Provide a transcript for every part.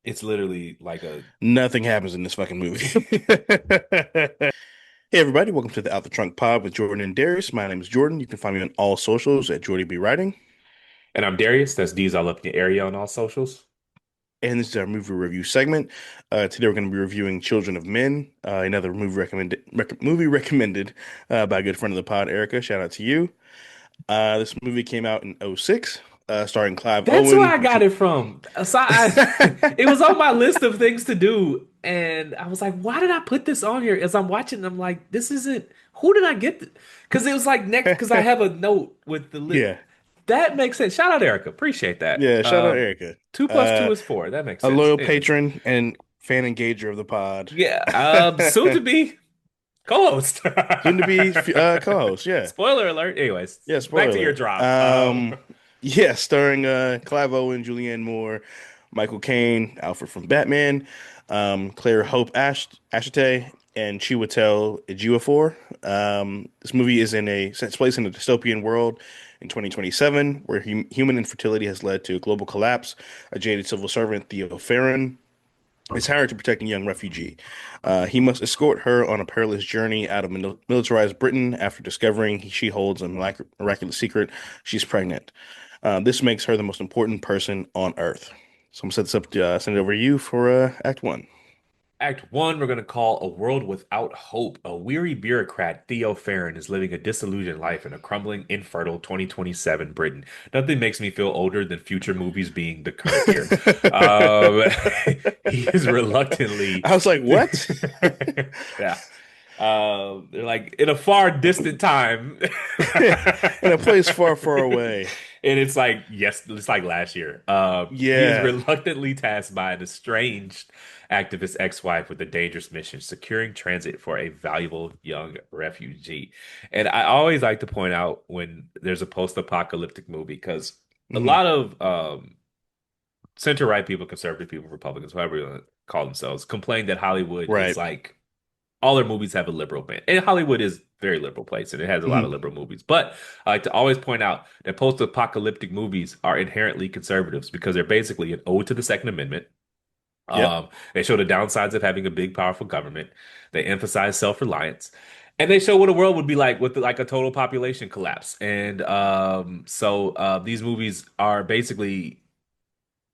It's literally like a Nothing happens in this fucking movie. Hey everybody, welcome to the Out the Trunk Pod with Jordan and Darius. My name is Jordan. You can find me on all socials at Jordy B Writing. and I'm Darius. That's D's all up in your area on all socials. And this is our movie review segment. Today we're going to be reviewing Children of Men, another movie recommended by a good friend of the pod, Erica. Shout out to you. This movie came out in '06, starring Clive That's where Owen. I got it from. It was on my list of things to do, and I was like, "Why did I put this on here?" As I'm watching, I'm like, "This isn't." Who did I get? Because it was like next. Because I have a note with the list. Yeah, That makes sense. Shout out Erica. Appreciate that. yeah. Shout out Erica. Two plus Uh, two is four. That makes a sense. loyal Anyways, patron and fan engager of the pod. yeah. Soon to be co-host. Soon to be co-host. Yeah. Spoiler alert. Anyways, Yeah, back to your spoiler drop. alert. Yeah, starring Clive Owen, Julianne Moore, Michael Caine, Alfred from Batman, Claire Hope Ashite, and Chiwetel Ejiofor. This movie is takes place in a dystopian world in 2027, where human infertility has led to a global collapse. A jaded civil servant, Theo Farron, is hired to protect a young refugee. He must escort her on a perilous journey out of militarized Britain after discovering she holds a miraculous secret. She's pregnant. This makes her the most important person on Earth. So I'm gonna set this up to send it over to you for Act One. Act one, we're going to call A World Without Hope. A weary bureaucrat, Theo Farron, is living a disillusioned life in a crumbling, infertile 2027 Britain. Nothing makes me feel older than future movies being the current year. Um, he is reluctantly, I was like, what? yeah. They're like in a far distant time. In a place far, far away. And it's like, yes, it's like last year. He is Yeah. reluctantly tasked by an estranged activist ex-wife with a dangerous mission, securing transit for a valuable young refugee. And I always like to point out when there's a post-apocalyptic movie, because a Hmm. lot of center-right people, conservative people, Republicans, whatever you want to call themselves, complain that Hollywood is Right. like all their movies have a liberal bent. And Hollywood is a very liberal place and it has a lot of Hmm. liberal movies. But I like to always point out that post-apocalyptic movies are inherently conservatives because they're basically an ode to the Second Amendment. Yep. They show the downsides of having a big, powerful government. They emphasize self-reliance. And they show what a world would be like with like a total population collapse. And these movies are basically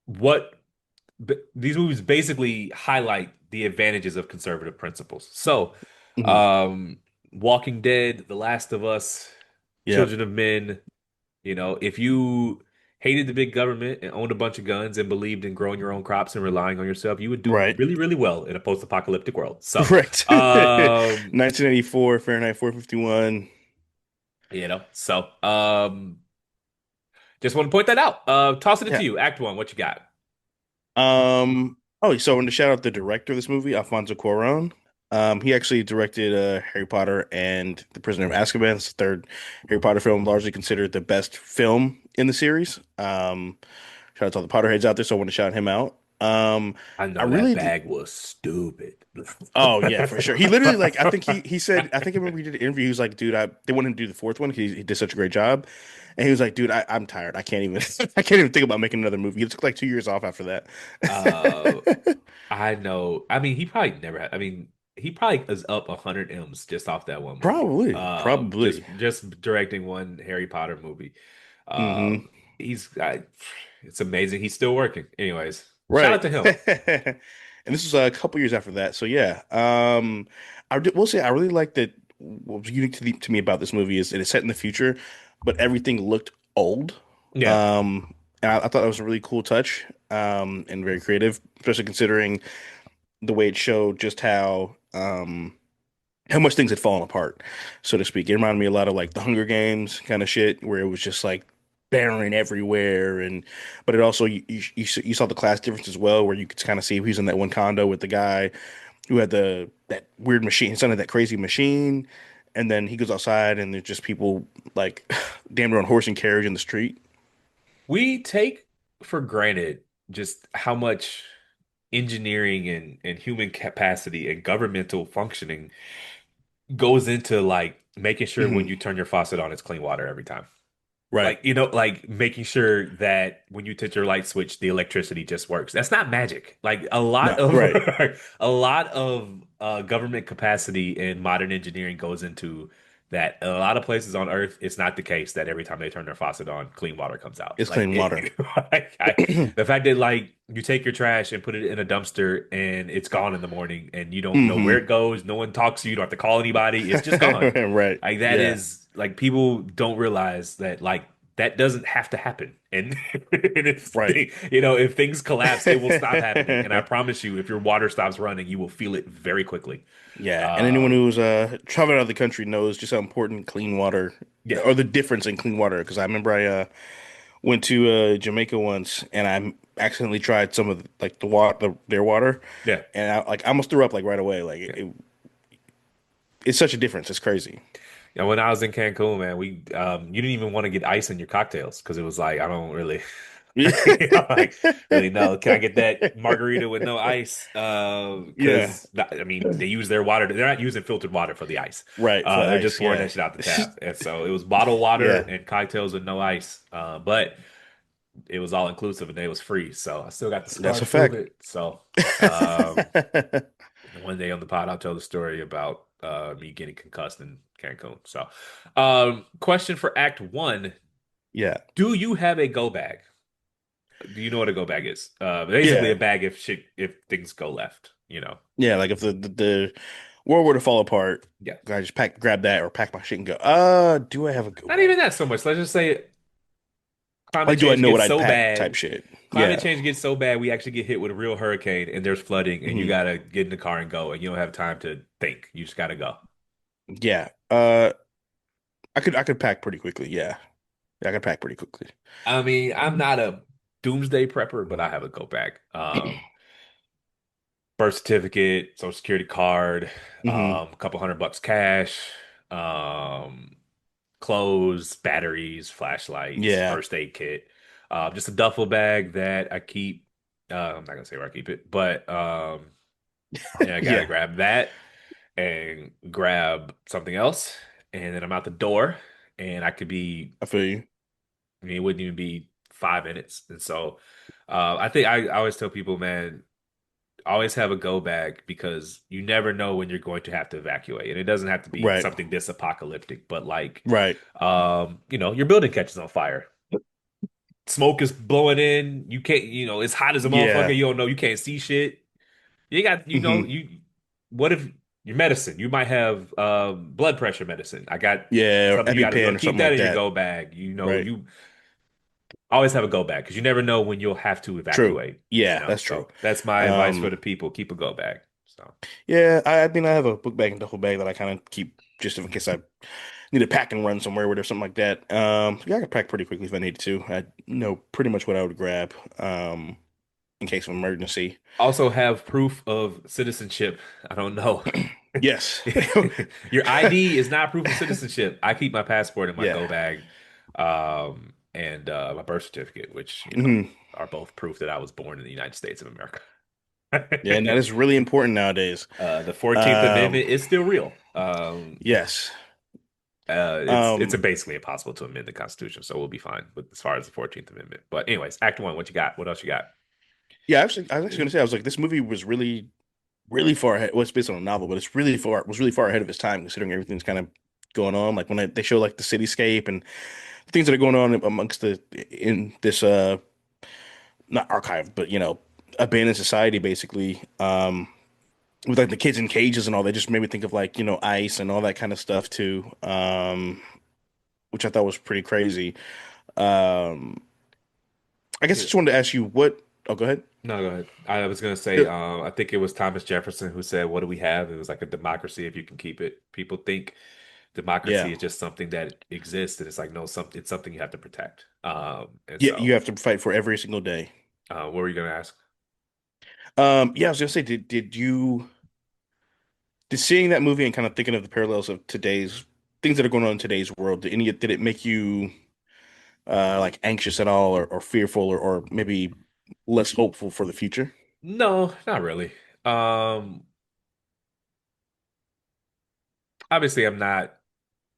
what these movies basically highlight the advantages of conservative principles. So, Hmm. um, Walking Dead, The Last of Us, Yep. Children of Men, if you hated the big government and owned a bunch of guns and believed in growing your own crops and relying on yourself, you would do Right. really, really well in a post-apocalyptic world. So, Correct. um, 1984, Fahrenheit 451. so just want to point that out. Tossing it to Yeah. you. Act one, what you got? Oh, so I wanted to shout out the director of this movie, Alfonso Cuarón. He actually directed Harry Potter and The Prisoner of Azkaban. It's the third Harry Potter film, largely considered the best film in the series. Shout out to all the Potterheads out there, so I want to shout him out. I I know that really, bag was stupid. oh yeah, for sure. He literally like I think he said I think I remember he did an interview. He was like, dude, they wanted him to do the fourth one. He did such a great job, and he was like, dude, I'm tired. I can't even I can't even think about making another movie. He took like 2 years off after Uh, that. I know. I mean, he probably never had. I mean, he probably is up 100 M's just off that one movie. Probably, probably. Just directing one Harry Potter movie. Hmm. Um, he's it's amazing. He's still working. Anyways, shout out Right. to him. And this was a couple years after that. So yeah, will say I really like that. What was unique to me about this movie is it is set in the future, but everything looked old. Yeah, And I thought that was a really cool touch, and very creative, especially considering the way it showed just how much things had fallen apart, so to speak. It reminded me a lot of like the Hunger Games kind of shit, where it was just like barren everywhere, and but it also you saw the class difference as well, where you could kind of see who's in that one condo with the guy who had that weird machine, his son had that crazy machine, and then he goes outside and there's just people like damn near on horse and carriage in the street. we take for granted just how much engineering and human capacity and governmental functioning goes into like making sure when Hmm. you turn your faucet on, it's clean water every time. Right. Like, like making sure that when you touch your light switch, the electricity just works. That's not magic. Like a lot No, of right. a lot of government capacity and modern engineering goes into that. A lot of places on Earth, it's not the case that every time they turn their faucet on, clean water comes out. It's Like clean water. it, the fact that like you take your trash and put it in a dumpster and it's gone in the morning and you don't know where Hmm. it goes, no one talks to you, you don't have to call anybody, it's just gone. Right. Like that Yeah. is like people don't realize that like that doesn't have to happen. And, and Right. if things collapse, it will stop happening. And I promise you, if your water stops running, you will feel it very quickly. Yeah, and anyone Um, who's traveling out of the country knows just how important clean water yeah. or the difference in clean water. Because I remember I went to Jamaica once and I accidentally tried some of like their water, Yeah. and I almost threw up like right away. Like Yeah. it's such a difference. It's crazy. Yeah, when I was in Cancun, man, we you didn't even want to get ice in your cocktails because it was like I don't really like really know. Can I get that margarita with no ice? Yeah, Because I mean they use their water. They're not using filtered water for the ice. right for the They're just ice. pouring Yeah, that shit out the tap. And so it was bottled water yeah, and cocktails with no ice. But it was all inclusive and it was free. So I still got the scar that's to a prove fact. it. So um one day on the pod, I'll tell the story about me getting concussed in Cancun. So, question for Act One: Yeah, do you have a go bag? Do you know what a go bag is? Basically, a yeah, bag if things go left. yeah. Like if the world were to fall apart, Yeah. I just grab that or pack my shit and go. Do I have a go Not even bag? that so much. Let's just say climate Like, do I change know what gets I'd so pack type bad. shit? Climate Yeah. change gets so bad, we actually get hit with a real hurricane and there's flooding, and you Hmm. gotta get in the car and go, and you don't have time to think. You just gotta go. Yeah. I could pack pretty quickly. Yeah. Yeah, I could pack pretty quickly. I mean, I'm not a doomsday prepper, but I have a go bag. Birth certificate, social security card, Hmm. a couple $100 cash, um, clothes, batteries, flashlights, Yeah, first aid kit, just a duffel bag that I keep. I'm not gonna say where I keep it, but yeah, I gotta yeah, grab that and grab something else, and then I'm out the door, and I could be. I feel you. I mean, it wouldn't even be 5 minutes, and so I think I always tell people, man, always have a go bag because you never know when you're going to have to evacuate. And it doesn't have to be Right, something this apocalyptic, but like right. your building catches on fire. Smoke is blowing in. You can't, it's hot as a motherfucker. Yeah. You don't know, you can't see shit. You got, Hmm. what if your medicine? You might have blood pressure medicine. I got Yeah, or something you got to go. EpiPen or Keep something that like in your that. go bag. Right. You always have a go bag because you never know when you'll have to True. evacuate, Yeah, that's true. So that's my advice for Um, the people. Keep a go bag. So. yeah, I mean I have a book bag and duffel bag that I kind of keep just in case I need to pack and run somewhere or something like that. Yeah, I can pack pretty quickly if I need to. I know pretty much what I would grab, in case of emergency. Also have proof of citizenship. I don't know. Yes. Your ID is not proof of citizenship. I keep my passport in my Yeah. go bag, and my birth certificate, which, Hmm. are both proof that I was born in the United States of America. Yeah, and that is really important nowadays. The 14th Um, Amendment is still real. yes. It's Um, basically impossible to amend the Constitution, so we'll be fine with as far as the 14th Amendment. But anyways, Act One, what you got? What else you got? yeah, I was actually gonna say, I was like, this movie was really, really far ahead. Well, it's based on a novel, but was really far ahead of its time considering everything's kind of going on. Like when they show like the cityscape and things that are going on amongst in this not archive, but abandoned society basically. With like the kids in cages and all, they just made me think of like, ice and all that kind of stuff too. Which I thought was pretty crazy. Um, I guess I Yeah. just wanted to ask you what. Oh, go ahead. No, go ahead. I was gonna say, I think it was Thomas Jefferson who said, "What do we have?" It was like a democracy if you can keep it. People think democracy Yeah. is just something that exists, and it's like no, it's something you have to protect. And Yeah, you so, have to fight for every single day. what were you gonna ask? Yeah, I was gonna say, did seeing that movie and kind of thinking of the parallels of today's things that are going on in today's world, did it make you like anxious at all or fearful or maybe less hopeful for the future? No, not really. Um, Obviously, I'm not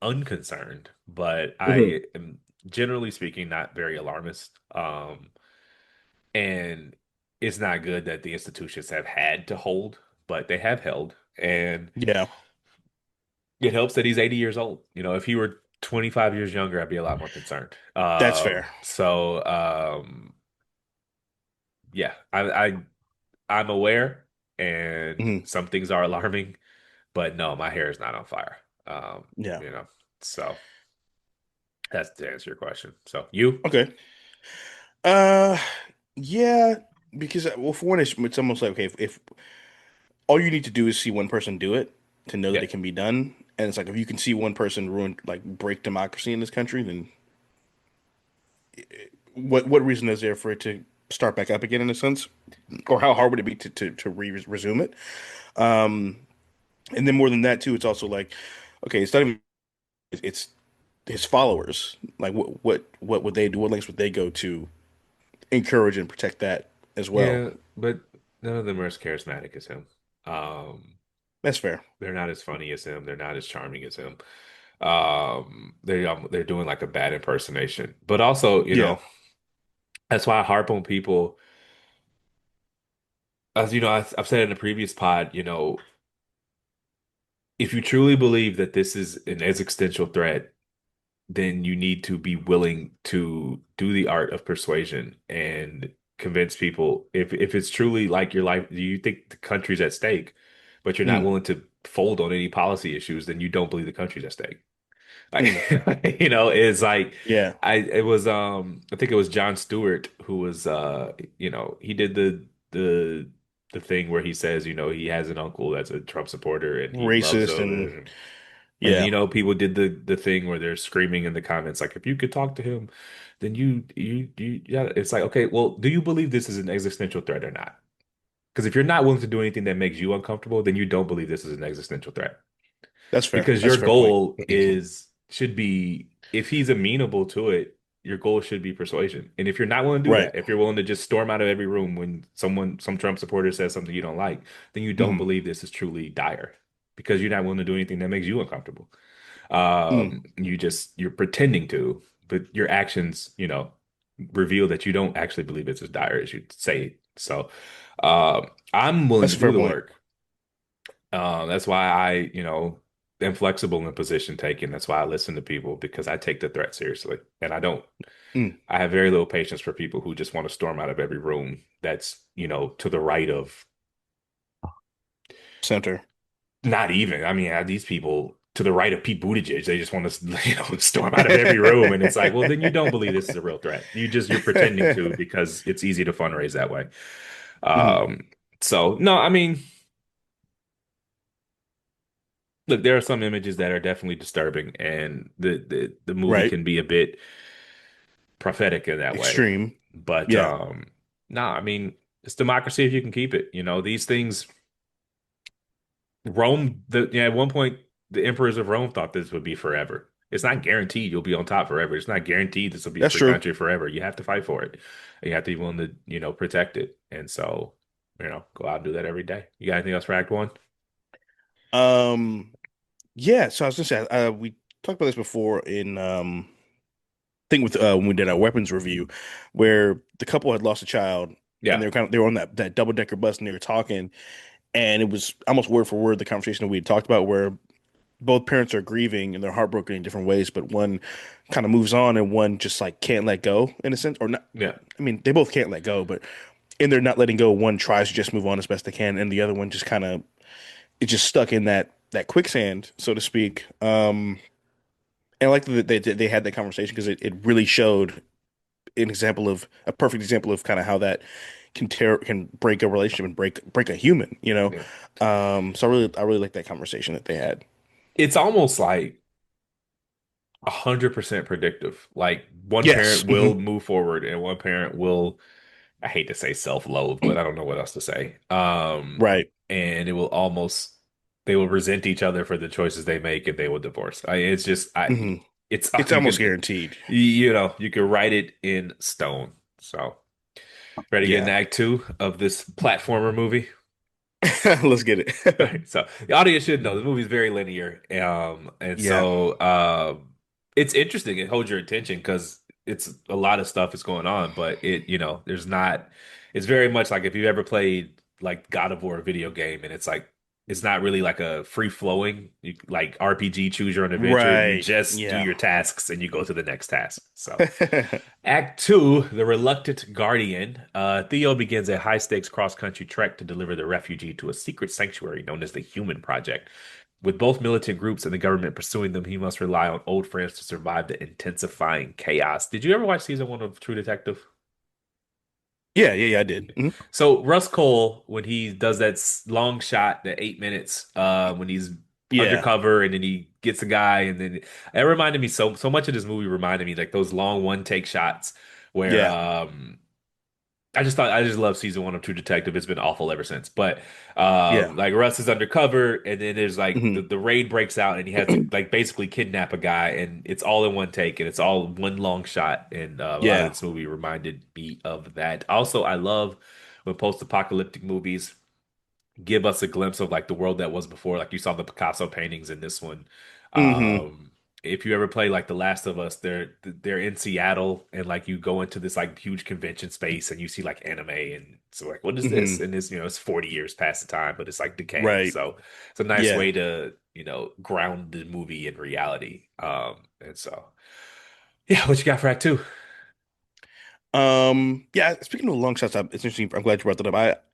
unconcerned, but Hmm. I am generally speaking, not very alarmist. And it's not good that the institutions have had to hold, but they have held. And Yeah, it helps that he's 80 years old. If he were 25 years younger, I'd be a lot more concerned. that's fair. Yeah, I'm aware, and Hmm. some things are alarming, but no, my hair is not on fire. Um, Yeah. you know, so that's to answer your question. So you, Okay. Uh, yeah, because well, for one, it's almost like okay, if all you need to do is see one person do it to know that yeah, it can be done, and it's like if you can see one person ruin like break democracy in this country, then what reason is there for it to start back up again in a sense, or how hard would it be to resume it? And then more than that too, it's also like okay, it's not even it's his followers. Like what would they do? What lengths would they go to encourage and protect that as well? yeah, but none of them are as charismatic as him. Um, That's fair. they're not as funny as him. They're not as charming as him. They're doing like a bad impersonation, but also, Yeah. that's why I harp on people. As you know, I've said in a previous pod, if you truly believe that this is an existential threat, then you need to be willing to do the art of persuasion and convince people. If it's truly like your life, do you think the country's at stake, but you're not Mm, willing to fold on any policy issues, then you don't believe the country's at stake. Like, mm, it's like yeah. I think it was John Stewart who was he did the thing where he says, he has an uncle that's a Trump supporter and he loves Racist and those. And yeah. people did the thing where they're screaming in the comments like, if you could talk to him, then yeah. It's like, okay, well, do you believe this is an existential threat or not? Because if you're not willing to do anything that makes you uncomfortable, then you don't believe this is an existential threat. That's fair. Because That's your a fair point. goal is should be, if he's amenable to it, your goal should be persuasion. And if you're not willing to do Right. that, if you're willing to just storm out of every room when some Trump supporter says something you don't like, then you don't Mm, believe this is truly dire because you're not willing to do anything that makes you uncomfortable. mm, You're pretending to, but your actions, reveal that you don't actually believe it's as dire as you say. So, I'm willing that's to a do fair the point. work. That's why I, am flexible in position taking. That's why I listen to people because I take the threat seriously. And Mm, I have very little patience for people who just want to storm out of every room that's, to the right of center. not even. I mean, these people to the right of Pete Buttigieg, they just want to, storm out of every room. And it's like, well, then you don't believe this is a real threat. You're pretending to because it's easy to fundraise that way. Mhm. Um, so no, I mean, look, there are some images that are definitely disturbing, and the movie Right. can be a bit prophetic in that way. Extreme. But Yeah. no, I mean, it's democracy if you can keep it. These things, at one point, the emperors of Rome thought this would be forever. It's not guaranteed you'll be on top forever. It's not guaranteed this will be a That's free true. country forever. You have to fight for it. You have to be willing to, protect it. And so, go out and do that every day. You got anything else for Act One? Um, yeah, so I was gonna say we talked about this before in thing with when we did our weapons review, where the couple had lost a child and Yeah, they were on that double decker bus and they were talking, and it was almost word for word the conversation that we had talked about where both parents are grieving and they're heartbroken in different ways, but one kind of moves on and one just like can't let go in a sense, or not. yeah. I mean, they both can't let go, but in their not letting go, one tries to just move on as best they can, and the other one just kind of it's just stuck in that quicksand, so to speak. And I like that they had that conversation because it really showed a perfect example of kind of how that can break a relationship and break a human, you know. Yeah. So I really like that conversation that they had. It's almost like 100% predictive. Like one Yes. parent will Hmm. move forward and one parent will, I hate to say self-loathe, but I don't know what else to say. Right. And they will resent each other for the choices they make and they will divorce. It's just, Hmm. it's, It's you almost can, guaranteed. you can write it in stone. So, ready to get into Yeah. Act Two of this platformer movie? Let's get it. Right. So the audience should know the movie's very linear. And Yeah. so, it's interesting. It holds your attention because it's a lot of stuff is going on, but there's not. It's very much like if you've ever played like God of War video game, and it's like it's not really like a free flowing like RPG choose your own adventure. You Right. just do Yeah. your tasks and you go to the next task. So. Act 2, The Reluctant Guardian. Theo begins a high-stakes cross-country trek to deliver the refugee to a secret sanctuary known as the Human Project. With both militant groups and the government pursuing them, he must rely on old friends to survive the intensifying chaos. Did you ever watch season 1 of True Detective? Yeah, yeah, yeah, I did. Mhm. So Russ Cole, when he does that long shot, the 8 minutes, when he's Yeah. undercover and then he gets a guy, and then it reminded me so much of this movie reminded me like those long one take shots where Yeah. I just love season 1 of True Detective. It's been awful ever since. But Yeah. like Russ is undercover, and then there's like the, Hmm. the raid breaks out, and he has to like basically kidnap a guy, and it's all in one take, and it's all one long shot. And a lot of Yeah. this movie reminded me of that. Also, I love when post-apocalyptic movies give us a glimpse of like the world that was before. Like you saw the Picasso paintings in this one. Hmm. Um, if you ever play like The Last of Us, they're in Seattle and like you go into this like huge convention space and you see like anime and so like what is this? Hmm. And it's 40 years past the time, but it's like decaying. Right. So it's a nice Yeah. way to, ground the movie in reality. And so yeah, what you got for Act Two? Yeah, speaking of long shots, it's interesting. I'm glad you brought that up.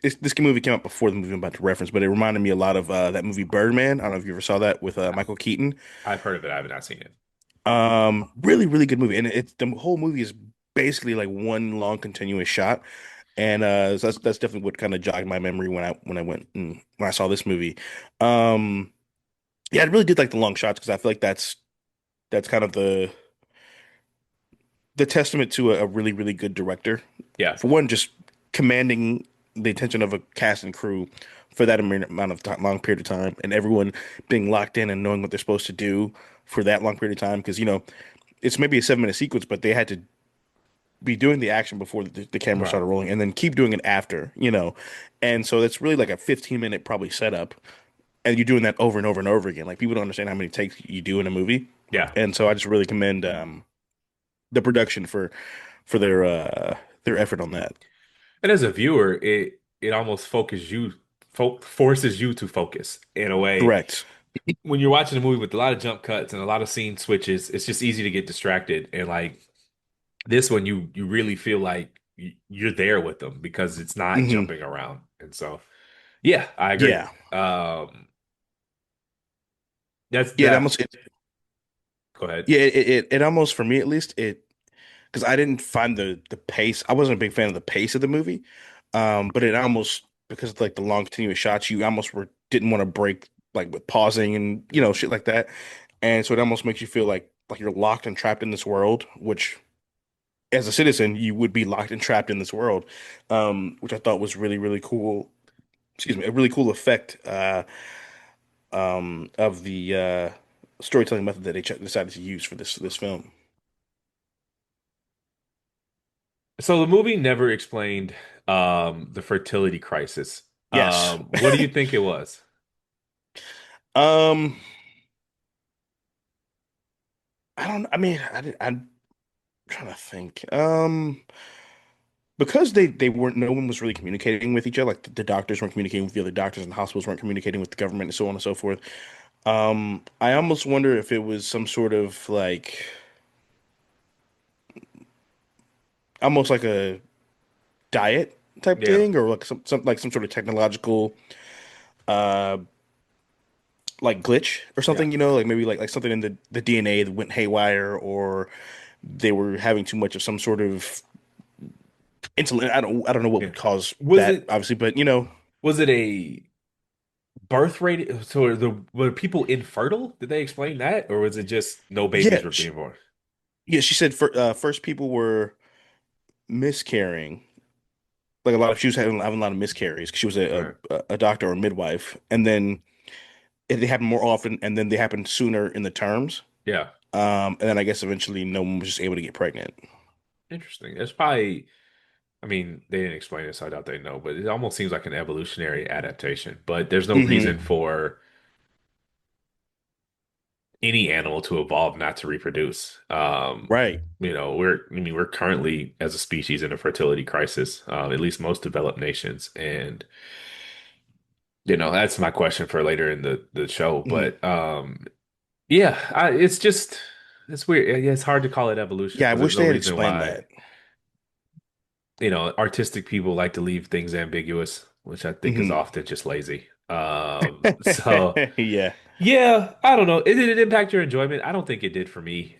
This movie came out before the movie I'm about to reference, but it reminded me a lot of that movie Birdman. I don't know if you ever saw that with Michael Keaton. I've heard of it, I have not seen it. Really, really good movie, and it's the whole movie is basically like one long continuous shot, and so that's definitely what kind of jogged my memory when I went and when I saw this movie. Um, yeah, I really did like the long shots because I feel like that's kind of the testament to a really, really good director. Yeah. For one, just commanding the attention of a cast and crew for that amount of time, long period of time, and everyone being locked in and knowing what they're supposed to do for that long period of time. Because, it's maybe a 7 minute sequence, but they had to be doing the action before the camera Right. started rolling and then keep doing it after. And so that's really like a 15-minute probably setup. And you're doing that over and over and over again. Like people don't understand how many takes you do in a movie. Yeah. And so I just really commend the production for their effort on that. And as a viewer, it almost forces you to focus in a way. Correct. When you're watching a movie with a lot of jump cuts and a lot of scene switches, it's just easy to get distracted. And like this one, you really feel like you're there with them because it's not Hmm. jumping around. And so, yeah, I agree. Yeah. That's Yeah, it that. almost it, Go ahead. yeah, it almost for me at least it because I didn't find the pace. I wasn't a big fan of the pace of the movie. But it almost because of like the long continuous shots, you almost didn't want to break like with pausing and shit like that. And so it almost makes you feel like you're locked and trapped in this world, which as a citizen, you would be locked and trapped in this world. Which I thought was really, really cool. Excuse me, a really cool effect of the storytelling method that they decided to use for this film. So the movie never explained the fertility crisis. Yes. What do you think it was? Um, I don't. I mean, I'm trying to think. Because they weren't. No one was really communicating with each other. Like the doctors weren't communicating with the other doctors, and the hospitals weren't communicating with the government, and so on and so forth. I almost wonder if it was some sort of like almost like a diet type Yeah. thing, or like some sort of technological uh like glitch or Yeah. something, like maybe like something in the DNA that went haywire, or they were having too much of some sort of insulin. I don't know what Yeah. would cause Was that, it obviously, but was it a birth rate? So were people infertile? Did they explain that, or was it just no yeah, babies were being born? she said first people were miscarrying. Like she was having a lot of miscarries 'cause she was Right. a doctor or a midwife, and then they happen more often, and then they happen sooner in the terms. Yeah. And then I guess eventually no one was just able to get pregnant. Interesting. It's probably. I mean, they didn't explain it, so I doubt they know. But it almost seems like an evolutionary adaptation. But there's no reason Hmm. for any animal to evolve, not to reproduce. Right. We're currently as a species in a fertility crisis, at least most developed nations. And, that's my question for later in the show. Mhm. But yeah, it's weird. Yeah, it's hard to call it evolution Yeah, I because there's wish no they had reason explained why, that. artistic people like to leave things ambiguous, which I think is Hmm. often just lazy. So Yeah. yeah, I don't know. Did it impact your enjoyment? I don't think it did for me.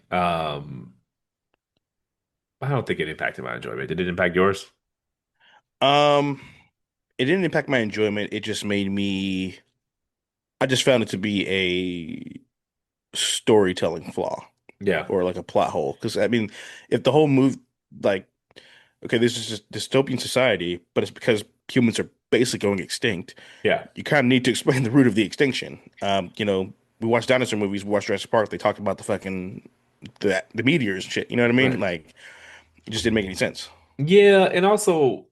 I don't think it impacted my enjoyment. Did it impact yours? Um, it didn't impact my enjoyment. It just made me, I just found it to be a storytelling flaw Yeah, or like a plot hole. Because I mean, if the whole move, like, okay, this is just dystopian society, but it's because humans are basically going extinct. yeah, You kind of need to explain the root of the extinction. We watch dinosaur movies, we watch Jurassic Park. They talked about the meteors and shit. You know what I mean? right. Like, it just didn't make any sense. Yeah, and also,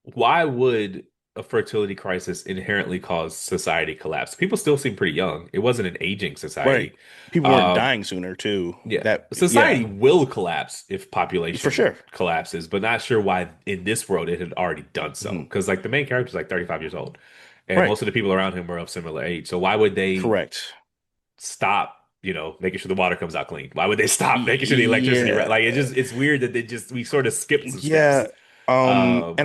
why would a fertility crisis inherently cause society collapse? People still seem pretty young. It wasn't an aging Right. society. People weren't Um, dying sooner too. yeah, Yeah, society will collapse if for population sure. collapses, but not sure why in this world it had already done so. Hmm. Because like the main character is like 35 years old, and Right. most of the people around him were of similar age. So why would they Correct. stop, making sure the water comes out clean? Why would they stop making sure the electricity, Yeah. like it's weird that we sort of skipped some Yeah. steps. And Um,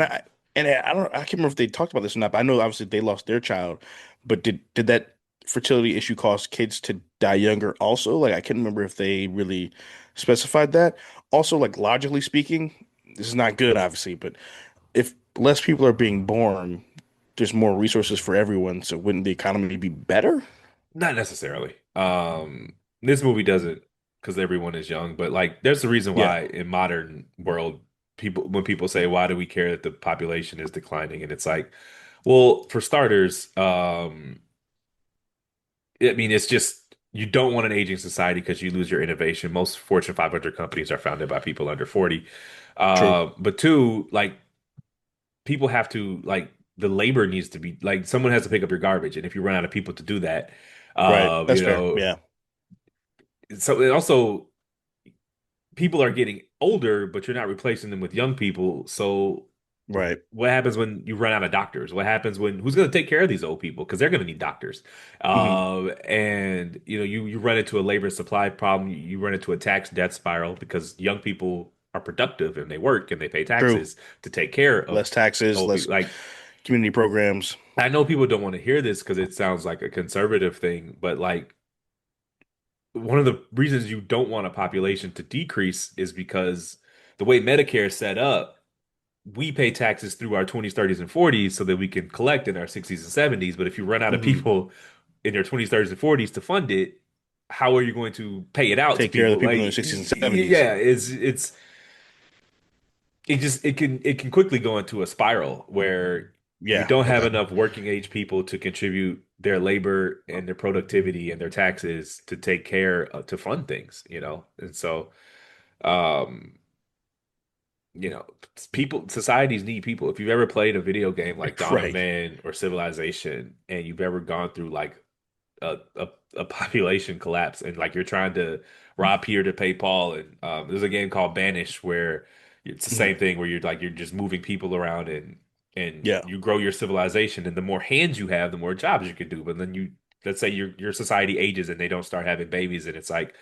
I don't, I can't remember if they talked about this or not, but I know obviously they lost their child, but did that fertility issue cause kids to die younger also? Like I can't remember if they really specified that. Also, like logically speaking, this is not good, obviously, but if less people are being born, there's more resources for everyone, so wouldn't the economy be better? Not necessarily. This movie doesn't because everyone is young, but like there's a reason Yeah, why in modern world when people say why do we care that the population is declining, and it's like, well, for starters, I mean it's just you don't want an aging society because you lose your innovation. Most Fortune 500 companies are founded by people under 40. true. But two, like people have to like the labor needs to be like someone has to pick up your garbage, and if you run out of people to do that, Right. uh, That's you fair. know, Yeah. so it also people are getting older, but you're not replacing them with young people. So Right. what happens when you run out of doctors? What happens when who's going to take care of these old people? Because they're going to need doctors. Hmm. And you run into a labor supply problem. You run into a tax death spiral because young people are productive and they work and they pay True. taxes to take care of Less taxes, old less people. Like community programs. I know people don't want to hear this because it sounds like a conservative thing, but like one of the reasons you don't want a population to decrease is because the way Medicare is set up, we pay taxes through our 20s, 30s, and 40s so that we can collect in our 60s and 70s. But if you run out of Hmm. people in their 20s, 30s, and 40s to fund it, how are you going to pay it out to Take care of the people? people Like, in their 60s and 70s. yeah, it can quickly go into a spiral where you Yeah. don't have Okay. enough working age people to contribute their labor and their productivity and their taxes to take care to fund things. And so um you know people societies need people. If you've ever played a video game like Dawn of Right. Man or Civilization and you've ever gone through like a population collapse and like you're trying to rob Peter to pay Paul, and there's a game called Banish where it's the Hmm. same thing where you're just moving people around and Yeah. you grow your civilization, and the more hands you have the more jobs you can do. But then let's say your society ages and they don't start having babies, and it's like,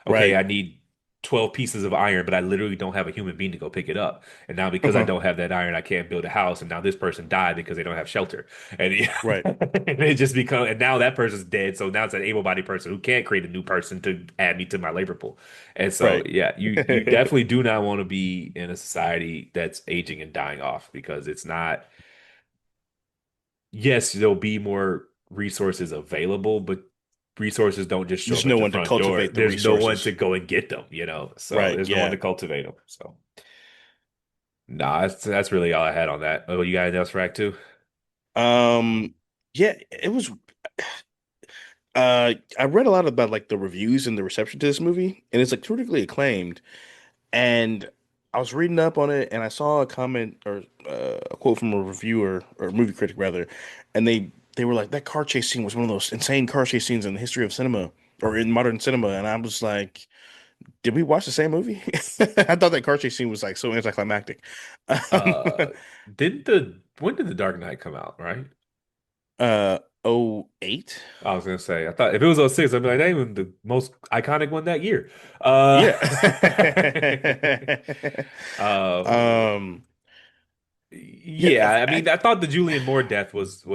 okay, Right. I need 12 pieces of iron, but I literally don't have a human being to go pick it up. And now because I Uh-huh. don't have that iron, I can't build a house. And now this person died because they don't have shelter. And, Right. and it just become, and now that person's dead. So now it's an able-bodied person who can't create a new person to add me to my labor pool. And so, Right. yeah, you definitely do not want to be in a society that's aging and dying off because it's not, yes, there'll be more resources available, but resources don't just show There's up at no your one to front door. cultivate the There's no one to resources. go and get them. So Right. there's no one to Yeah. cultivate them. So nah, that's really all I had on that. Oh, you got anything else for Act Two? Um, yeah, it was I read a lot about like the reviews and the reception to this movie, and it's like critically acclaimed. And I was reading up on it, and I saw a comment or a quote from a reviewer or a movie critic rather, and they were like that car chase scene was one of those insane car chase scenes in the history of cinema. or in modern cinema, and I was like, did we watch the same movie? I thought that car chase scene was like so anticlimactic. Um, Uh, didn't the when did the Dark Knight come out, right? oh 08? I was gonna say, I thought if it was '06, I'd be like, that ain't even the most iconic one that year. Uh, Yeah. um, Um, yeah, yeah, I mean, I thought the Julian Moore death was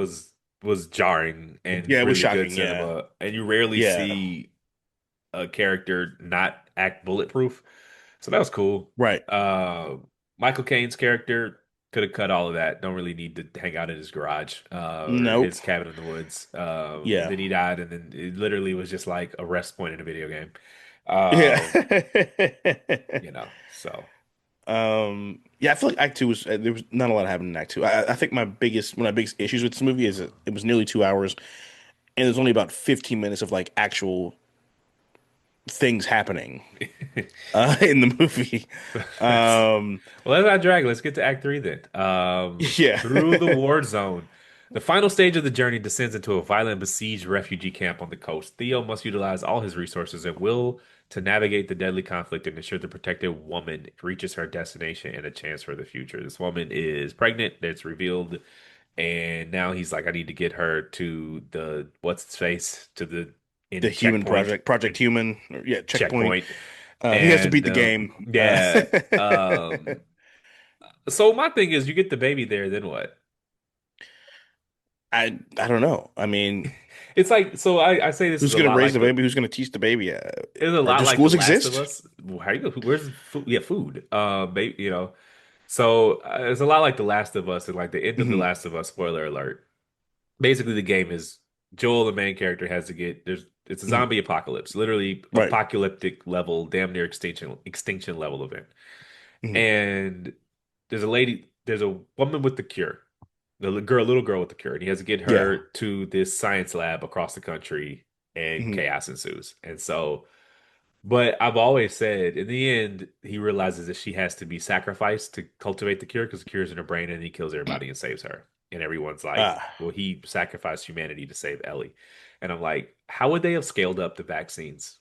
jarring and yeah, it was really good shocking. Yeah. cinema, and you rarely Yeah. see a character not act bulletproof. So that was cool. Right. Uh, Michael Caine's character could have cut all of that. Don't really need to hang out in his garage or Nope. his cabin in the woods. And Yeah. then he died, and then it literally was just like a rest point in a video game. Yeah. So Yeah, I feel like Act Two was there was not a lot happening in Act Two. I think one of my biggest issues with this movie is that it was nearly 2 hours, and there's only about 15 minutes of like actual things happening in the movie. that's Um, well, let's not drag. Let's get to Act 3 then. yeah, Through the war zone. The final stage of the journey descends into a violent besieged refugee camp on the coast. Theo must utilize all his resources and will to navigate the deadly conflict and ensure the protected woman reaches her destination and a chance for the future. This woman is pregnant, that's revealed, and now he's like, I need to get her to the what's its face to the the in Human checkpoint. Project, Project Human, yeah, Checkpoint. Checkpoint. He has to And beat the game. yeah. So my thing is, you get the baby there, then what? I don't know. I mean, It's like, so I say this is who's a gonna lot raise like the the baby? Who's gonna teach the baby? it's a Or lot do like The schools Last of exist? Us. How you go? Where's the food? Yeah, food. Baby, So it's a lot like The Last of Us, and like the end of The Hmm. Last of Us. Spoiler alert. Basically, the game is Joel, the main character, has to get there's it's a Hmm. zombie apocalypse, literally Right. apocalyptic level, damn near extinction level event. Hmm. And there's a woman with the cure, little girl with the cure, and he has to get Yeah. her to this science lab across the country, and Hmm. chaos ensues. And so, but I've always said, in the end, he realizes that she has to be sacrificed to cultivate the cure because the cure is in her brain, and he kills everybody and saves her. And everyone's like, Ah, well, he sacrificed humanity to save Ellie. And I'm like, how would they have scaled up the vaccines?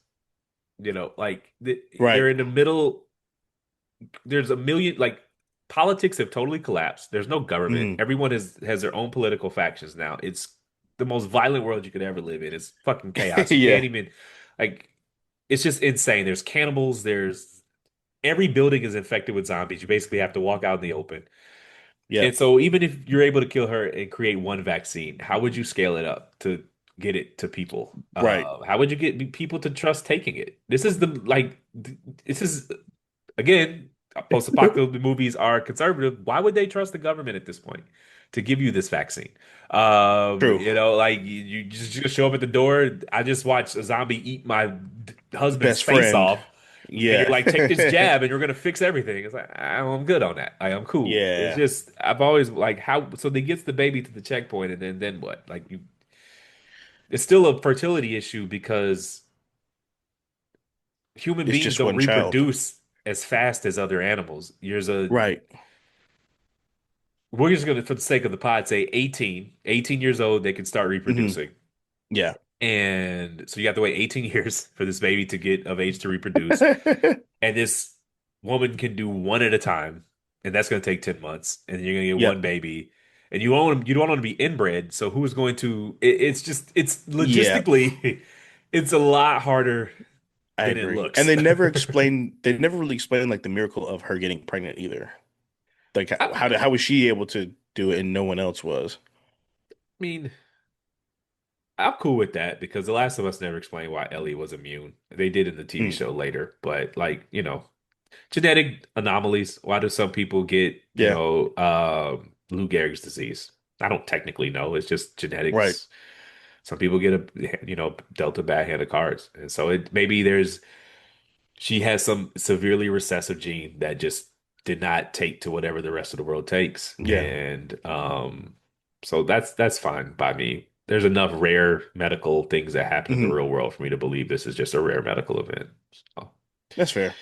Like right. they're in the middle. There's a million like politics have totally collapsed. There's no government. Hmm. Everyone has their own political factions now. It's the most violent world you could ever live in. It's fucking chaos. You can't Yeah. even like it's just insane. There's cannibals, there's every building is infected with zombies. You basically have to walk out in the open. Yeah. And so even if you're able to kill her and create one vaccine, how would you scale it up to get it to people? Right. How would you get people to trust taking it? This is again, post-apocalyptic movies are conservative. Why would they trust the government at this point to give you this vaccine? True. Like you just show up at the door. I just watched a zombie eat my husband's Best face friend. off, and you're Yeah. like, take this jab, and you're gonna fix everything. It's like I'm good on that. I'm cool. It's Yeah. just I've always like how so they gets the baby to the checkpoint, and then what? It's still a fertility issue because human It's beings just don't one child. reproduce as fast as other animals. Right. We're just going to, for the sake of the pod, say 18 years old, they can start Hmm. reproducing. Yeah. And so you have to wait 18 years for this baby to get of age to reproduce. And this woman can do one at a time. And that's going to take 10 months. And then you're going to get one Yep. baby. And you don't want to be inbred. So who's going to, it's Yeah. logistically, it's a lot harder I than it agree. And looks. they never really explained like the miracle of her getting pregnant either. Like I how was she able to do it and no one else was? mean, I'm cool with that because The Last of Us never explained why Ellie was immune. They did in the TV Mm. show later, but like, genetic anomalies. Why do some people get, Yeah. Lou Gehrig's disease? I don't technically know. It's just Right. genetics. Some people get dealt a bad hand of cards. And so she has some severely recessive gene that just did not take to whatever the rest of the world takes. Yeah. And so that's fine by me. There's enough rare medical things that happen in the Hmm. real world for me to believe this is just a rare medical event. So, That's fair.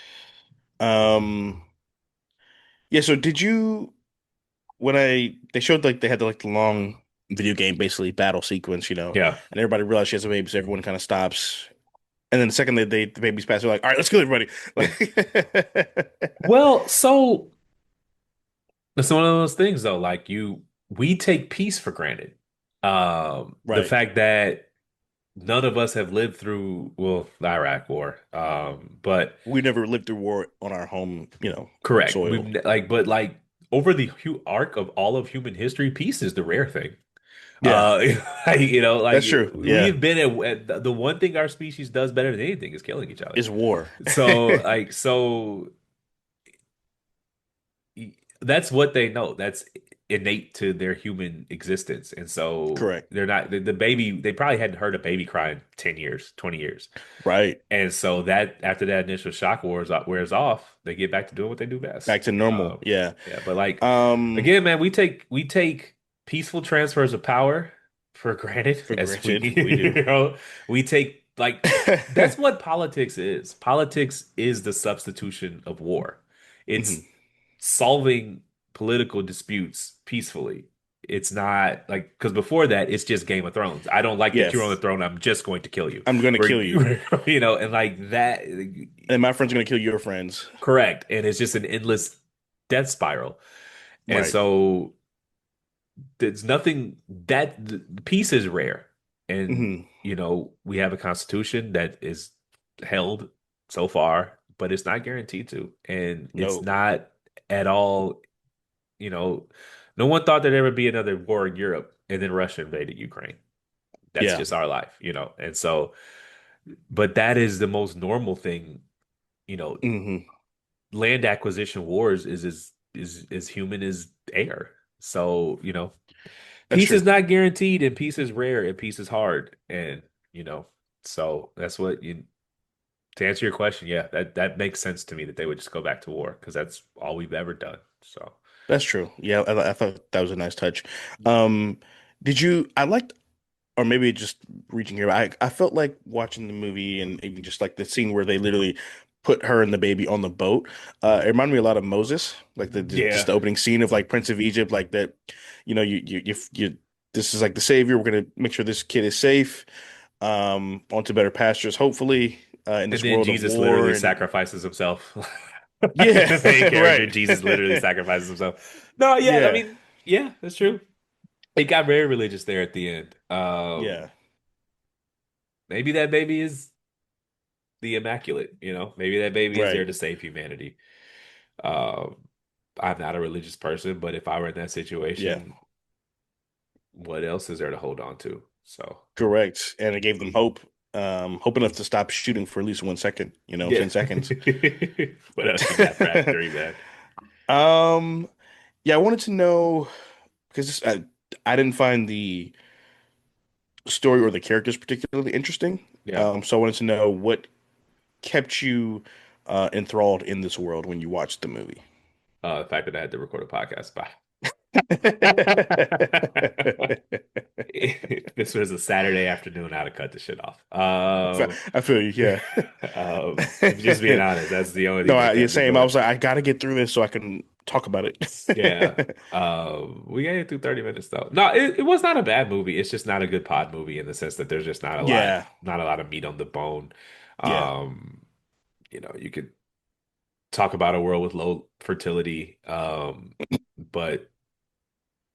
Um, yeah, so did you when I they showed like they had the long video game basically battle sequence, yeah. and everybody realized she has a baby, so everyone kind of stops. And then the second the babies pass, they're like, all right, let's kill everybody. Like, Well, so it's one of those things though, like we take peace for granted. The right. fact that none of us have lived through, well, the Iraq War. But We never lived through war on our home, correct. soil. But like over the arc of all of human history, peace is the rare thing. Yeah, Like that's true. Yeah, we've been at the one thing our species does better than anything is killing each other. it's war. So that's what they know. That's innate to their human existence. And so Correct. they're not the baby, they probably hadn't heard a baby cry in 10 years, 20 years. Right. And so that after that initial shock wears off, they get back to doing what they do best. Back to normal. Yeah. Yeah, but like Um, again, man, we take peaceful transfers of power for granted for as we granted, we do. we take like that's what politics is. Politics is the substitution of war. It's Mhm. solving political disputes peacefully. It's not like because before that, it's just Game of Thrones. I don't like that you're on the Yes. throne. I'm just going to kill you. I'm gonna kill you. And like that, And my friend's gonna kill your friends. correct. And it's just an endless death spiral. And Right. so there's nothing that the peace is rare. And Hmm. we have a constitution that is held so far, but it's not guaranteed to. And it's No. not at all, you know, no one thought there'd ever be another war in Europe and then Russia invaded Ukraine. That's Yeah. just our life. And so, but that is the most normal thing, you know, Hmm. land acquisition wars is as human as air. So, That's peace is true. not guaranteed and peace is rare and peace is hard. And, so that's what you to answer your question, yeah, that makes sense to me that they would just go back to war because that's all we've ever done. So That's true. Yeah, I thought that was a nice touch. Um, did you? I liked, or maybe just reaching here. I felt like watching the movie and even just like the scene where they literally put her and the baby on the boat. It reminded me a lot of Moses, like just yeah. the opening scene of like Prince of Egypt, like that. You. This is like the savior. We're gonna make sure this kid is safe. Onto better pastures, hopefully, in And this then world of Jesus war literally and sacrifices himself. yeah, The main character, right, Jesus literally sacrifices himself. No, yeah, I yeah, mean, yeah, that's true. It got very religious there at the end. yeah, Maybe that baby is the immaculate. Maybe that baby is there right, to save humanity. Um, I'm not a religious person, but if I were in that yeah. situation, what else is there to hold on to? So, Correct. And it gave them hope, hope enough to stop shooting for at least 1 second, yeah. 10 seconds. What else you got for Act Three, man? Um, yeah, I wanted to know because I didn't find the story or the characters particularly interesting. Yeah. So I wanted to know what kept you enthralled in this world when you watched the movie. The fact that I had to record a podcast. Bye. This was a Saturday afternoon. I'd have cut the shit off. I feel you, yeah. Just being honest, that's the only No, thing that yeah, kept me same. I going. was like, I gotta get through this so I can talk about Yeah. it. We got it through 30 minutes though. No, it was not a bad movie. It's just not a good pod movie in the sense that there's just Yeah, not a lot of meat on the bone. yeah, Um, you could talk about a world with low fertility, but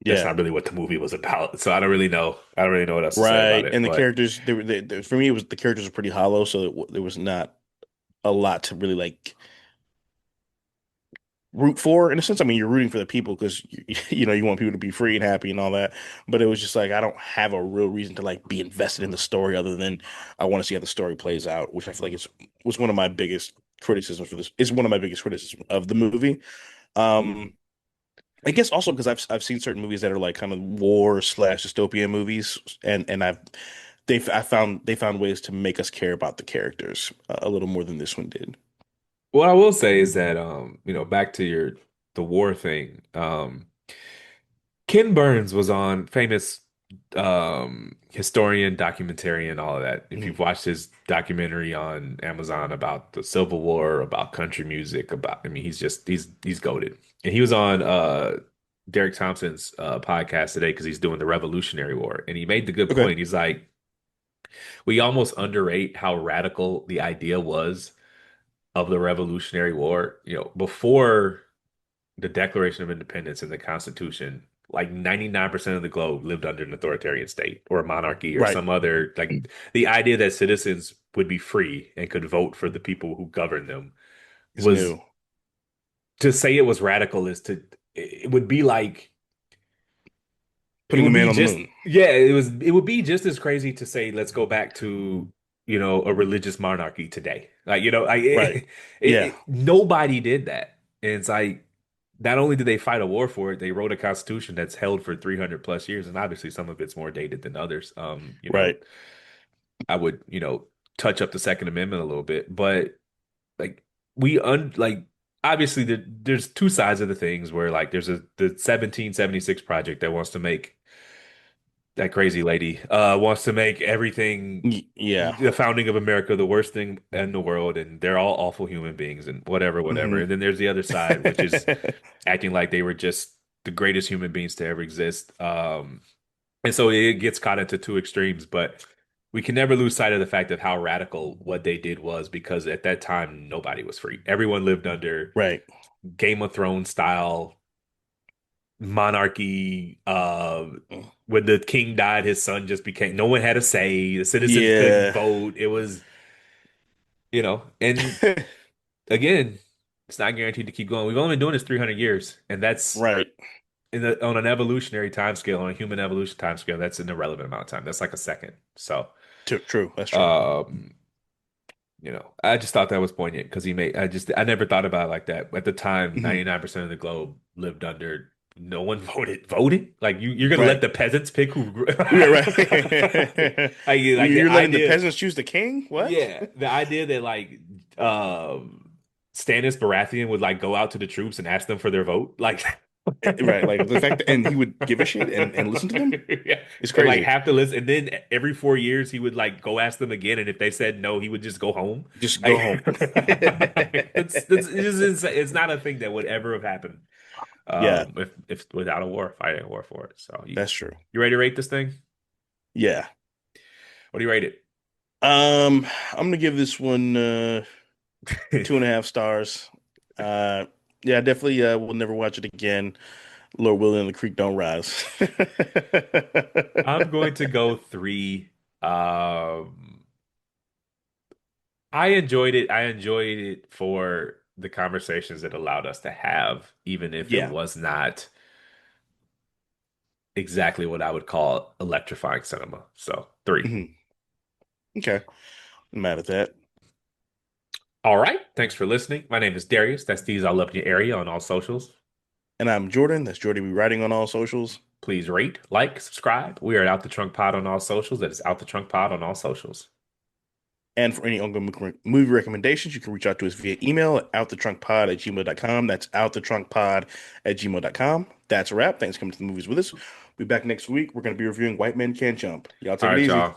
that's yeah. not really what the movie was about. So I don't really know. I don't really know what else to say about Right. it. And the But characters, for me, it was the characters were pretty hollow, so there was not a lot to really like root for in a sense. I mean, you're rooting for the people because you want people to be free and happy and all that. But it was just like I don't have a real reason to like be invested in the story other than I want to see how the story plays out, which I feel like was one of my biggest criticisms for this. Is one of my biggest criticisms of the movie. Um, I guess also because I've seen certain movies that are like kind of war slash dystopian movies, and they found ways to make us care about the characters a little more than this one did. what I will say is that back to the war thing. Ken Burns was on famous historian, documentarian, all of that. If Mhm. you've watched his documentary on Amazon about the Civil War, about country music, I mean, he's goated. And he was on Derek Thompson's podcast today because he's doing the Revolutionary War. And he made the good Okay. point. He's like, We almost underrate how radical the idea was of the Revolutionary War. Before the Declaration of Independence and the Constitution, like 99% of the globe lived under an authoritarian state or a monarchy or Right. some other, like the idea that citizens would be free and could vote for the people who govern them It's was new. to say it was radical is to it would be like it Putting a would man be on the just moon. yeah, it would be just as crazy to say let's go back to a religious monarchy today. Like, Right. Yeah. nobody did that. And it's like not only did they fight a war for it, they wrote a constitution that's held for 300 plus years, and obviously some of it's more dated than others. Right. I would, touch up the Second Amendment a little bit, but like we un like obviously there's two sides of the things where like there's the 1776 project that wants to make that crazy lady wants to make everything Yeah. the founding of America the worst thing in the world, and they're all awful human beings and whatever, whatever. Hmm. And then there's the other side, which is acting like they were just the greatest human beings to ever exist. And so it gets caught into two extremes, but we can never lose sight of the fact of how radical what they did was because at that time nobody was free. Everyone lived under Right. Game of Thrones style monarchy. When the king died, his son just became, no one had a say. The citizens couldn't Yeah. vote. It was, and again, it's not guaranteed to keep going. We've only been doing this 300 years, and that's Right. on an evolutionary time scale, on a human evolution time scale, that's an irrelevant amount of time. That's like a second. So, True. That's true. um, I just thought that was poignant because I never thought about it like that. At the time, Hmm. 99% of the globe lived under no one voted. Like you're gonna let Right. the peasants pick who Yeah, right. like the You're letting the idea, peasants choose the king? What? yeah, the idea that like Stannis Baratheon would like go out to the troops and ask them for their vote, like Right. Like the fact that, and he would give a shit and listen to them. yeah, It's and like crazy. have to listen, and then every 4 years he would like go ask them again, and if they said no, he would just go home. Just go Like home. it's not a thing that would ever have happened Yeah, if without a war, fighting a war for it. So that's true. you ready to rate this thing? Yeah. What do you rate I'm gonna give this one it? 2.5 stars. Uh, yeah, definitely will never watch it again. Lord willing, the creek don't rise. I'm going to go three. I enjoyed it. I enjoyed it for the conversations it allowed us to have, even if it Yeah. was not exactly what I would call electrifying cinema. So three. Mhm. Okay. I'm mad at that. All right. Thanks for listening. My name is Darius. That's D's All Up in Your Area on all socials. And I'm Jordan. That's Jordy We Writing on all socials. Please rate, like, subscribe. We are at Out the Trunk Pod on all socials. That is Out the Trunk Pod on all socials. And for any ongoing movie recommendations, you can reach out to us via email at outthetrunkpod@gmail.com. That's outthetrunkpod@gmail.com. That's a wrap. Thanks for coming to the movies with us. We'll be back next week. We're going to be reviewing White Men Can't Jump. Y'all All take it right, easy. y'all.